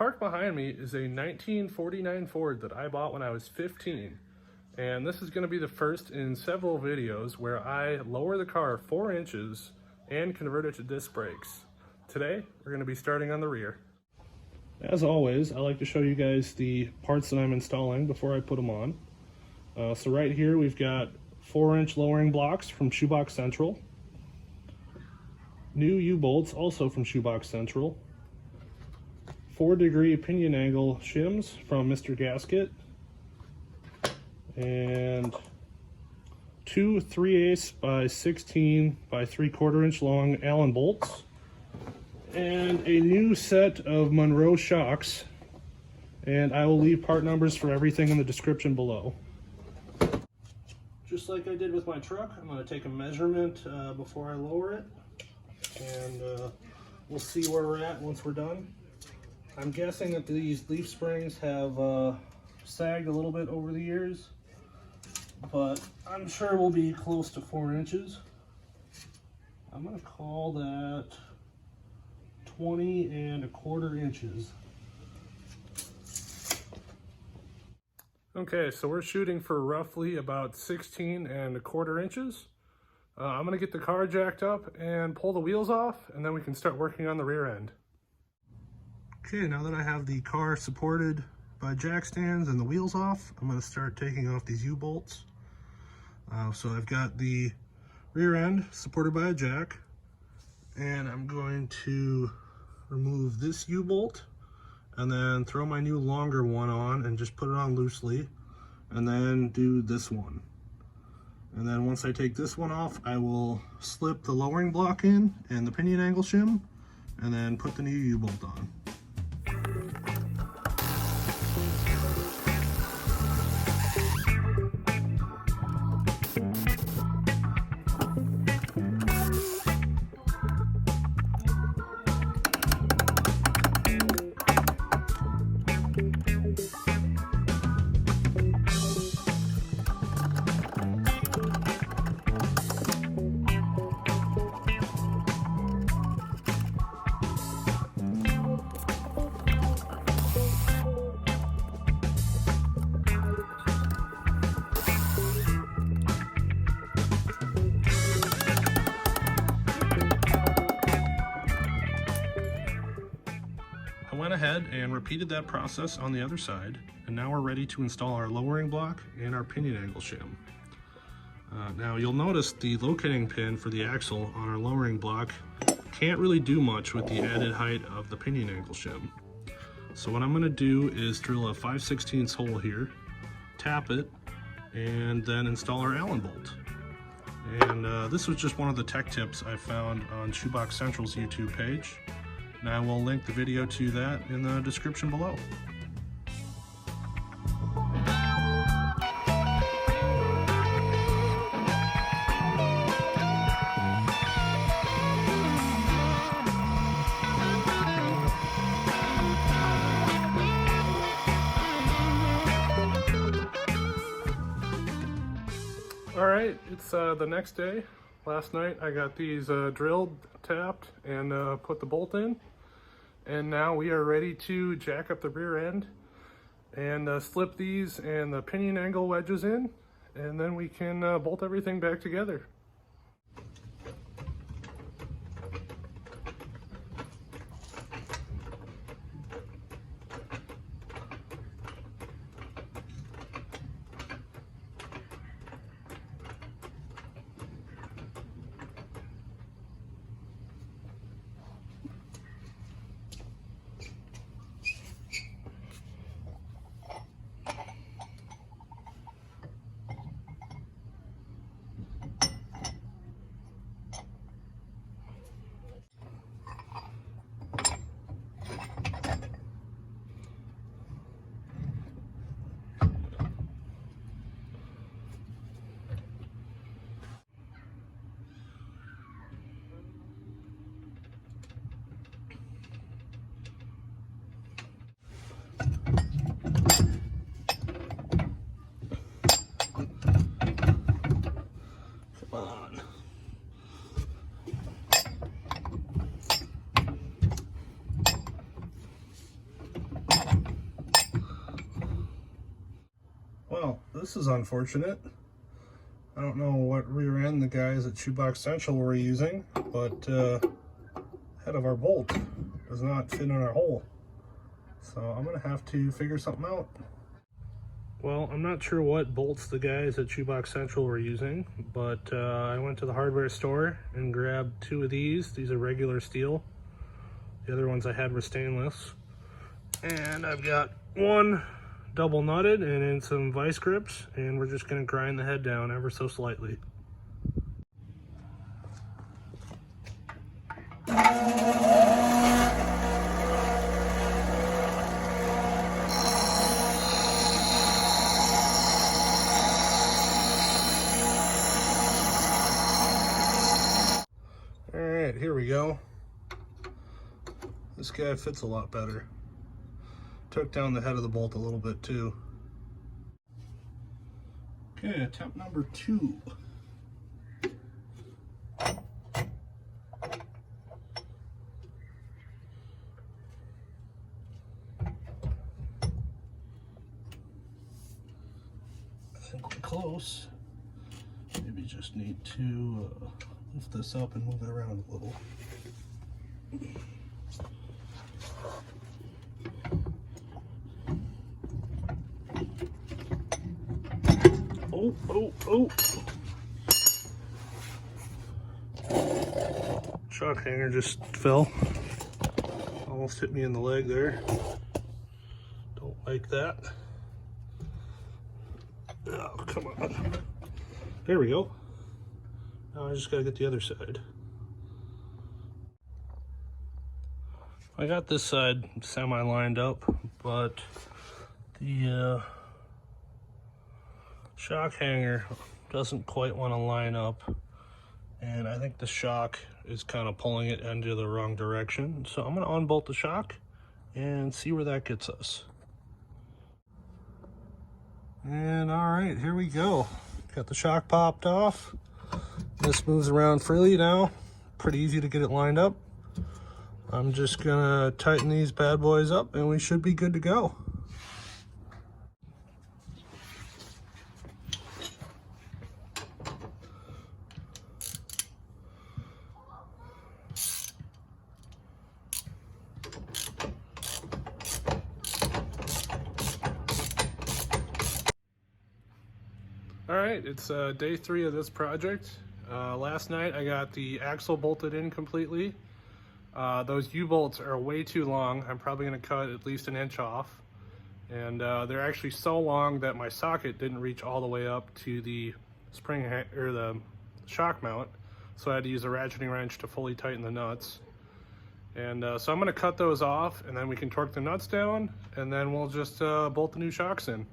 Parked behind me is a 1949 Ford that I bought when I was 15. And this is going to be the first in several videos where I lower the car 4 inches and convert it to disc brakes. Today, we're going to be starting on the rear. As always, I like to show you guys the parts that I'm installing before I put them on. So right here we've got 4-inch lowering blocks from Shoebox Central. New U-bolts also from Shoebox Central. 4-degree pinion angle shims from Mr. Gasket. And 2 3/8 by 16 by 3/4 inch long Allen bolts. And a new set of Monroe shocks. And I will leave part numbers for everything in the description below. Just like I did with my truck, I'm going to take a measurement before I lower it. And we'll see where we're at once we're done. I'm guessing that these leaf springs have sagged a little bit over the years, but I'm sure we'll be close to 4 inches. I'm going to call that 20 1/4 inches. Okay, so we're shooting for roughly about 16 1/4 inches. I'm going to get the car jacked up and pull the wheels off, and then we can start working on the rear end. Okay, now that I have the car supported by jack stands and the wheels off, I'm going to start taking off these U-bolts. So I've got the rear end supported by a jack, and I'm going to remove this U-bolt and then throw my new longer one on and just put it on loosely, and then do this one. And then once I take this one off, I will slip the lowering block in and the pinion angle shim, and then put the new U-bolt on. I went ahead and repeated that process on the other side, and now we're ready to install our lowering block and our pinion angle shim. Now you'll notice the locating pin for the axle on our lowering block can't really do much with the added height of the pinion angle shim. So what I'm going to do is drill a 5/16 hole here, tap it, and then install our Allen bolt. And this was just one of the tech tips I found on Shoebox Central's YouTube page. And I will link the video to that in the description below. Alright, it's the next day. Last night I got these drilled, tapped, and put the bolt in. And now we are ready to jack up the rear end and slip these and the pinion angle wedges in, and then we can bolt everything back together. this is unfortunate. I don't know what rear end the guys at Shoebox Central were using, but head of our bolt does not fit in our hole. So I'm gonna have to figure something out. Well, I'm not sure what bolts the guys at Shoebox Central were using, but I went to the hardware store and grabbed 2 of these. These are regular steel. The other ones I had were stainless. And I've got one double nutted and in some vice grips, and we're just gonna grind the head down ever so slightly. Alright, here we go. This guy fits a lot better. Took down the head of the bolt a little bit too. Okay, attempt number 2. I think we're close. Maybe just need to lift this up and move it around a little. Oh. Shock hanger just fell. Almost hit me in the leg there. Don't like that. Oh, come on. There we go. Now I just gotta get the other side. I got this side semi-lined up, but the shock hanger doesn't quite want to line up, and I think the shock is kind of pulling it into the wrong direction. So I'm going to unbolt the shock and see where that gets us. And all right, here we go. Got the shock popped off. This moves around freely now. Pretty easy to get it lined up. I'm just gonna tighten these bad boys up and we should be good to go. All right, it's day 3 of this project. Last night I got the axle bolted in completely. Those U-bolts are way too long. I'm probably gonna cut at least an inch off. And they're actually so long that my socket didn't reach all the way up to the spring or the shock mount. So I had to use a ratcheting wrench to fully tighten the nuts. And so I'm gonna cut those off and then we can torque the nuts down and then we'll just bolt the new shocks in.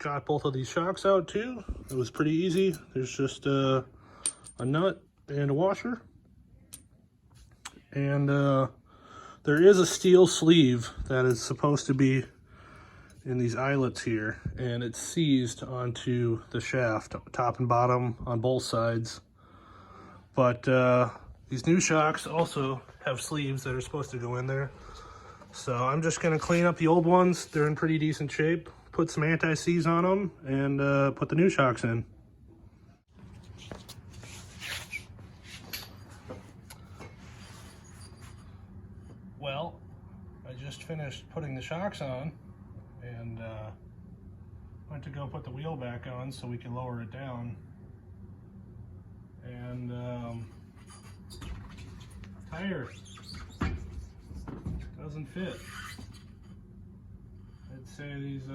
Got both of these shocks out too. It was pretty easy. There's just a nut and a washer. And there is a steel sleeve that is supposed to be in these eyelets here, and it's seized onto the shaft, top and bottom on both sides. But these new shocks also have sleeves that are supposed to go in there. So I'm just gonna clean up the old ones. They're in pretty decent shape. Put some anti-seize on them and put the new shocks in. Well, I just finished putting the shocks on and went to go put the wheel back on so we can lower it down. And tire doesn't fit. I'd say these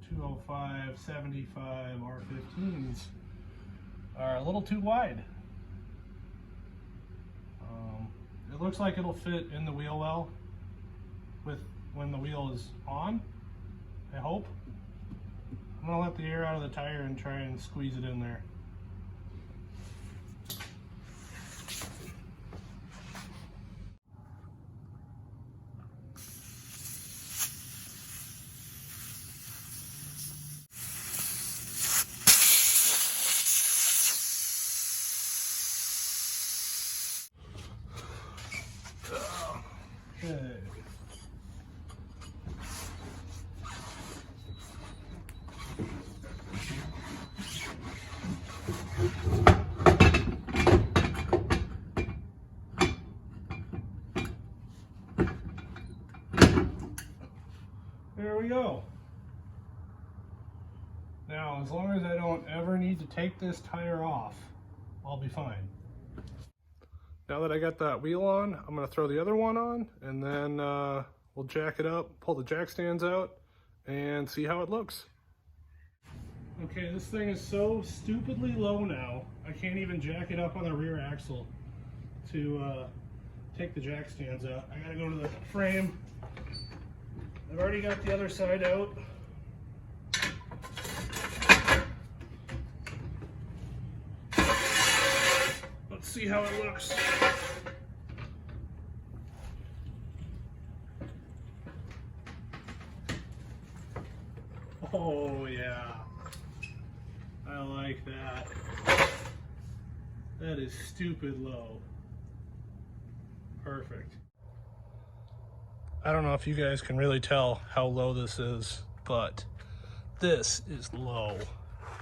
205 75 R15s are a little too wide. It looks like it'll fit in the wheel well with when the wheel is on, I hope. I'm gonna let the air out of the tire and try and squeeze it in there. Okay. There we go. Now, as long as I don't ever need to take this tire off, I'll be fine. Now that I got that wheel on, I'm going to throw the other one on, and then we'll jack it up, pull the jack stands out, and see how it looks. Okay, this thing is so stupidly low now, I can't even jack it up on the rear axle to take the jack stands out. I gotta go to the frame. I've already got the other side out. Let's see how it looks. Oh yeah, I like that. That is stupid low. Perfect. I don't know if you guys can really tell how low this is, but this is low.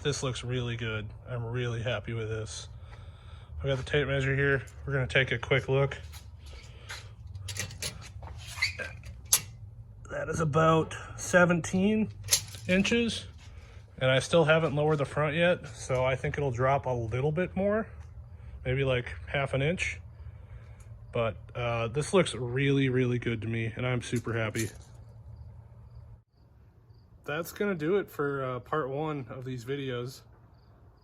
This looks really good. I'm really happy with this. I got the tape measure here. We're gonna take a quick look. That is about 17 inches, and I still haven't lowered the front yet, so I think it'll drop a little bit more, maybe like half an inch. But this looks really, really good to me, and I'm super happy. That's gonna do it for part one of these videos.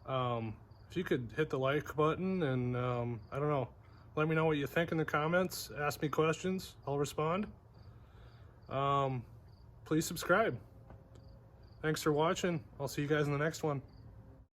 If you could hit the like button and I don't know, let me know what you think in the comments. Ask me questions, I'll respond. Please subscribe. Thanks for watching. I'll see you guys in the next one.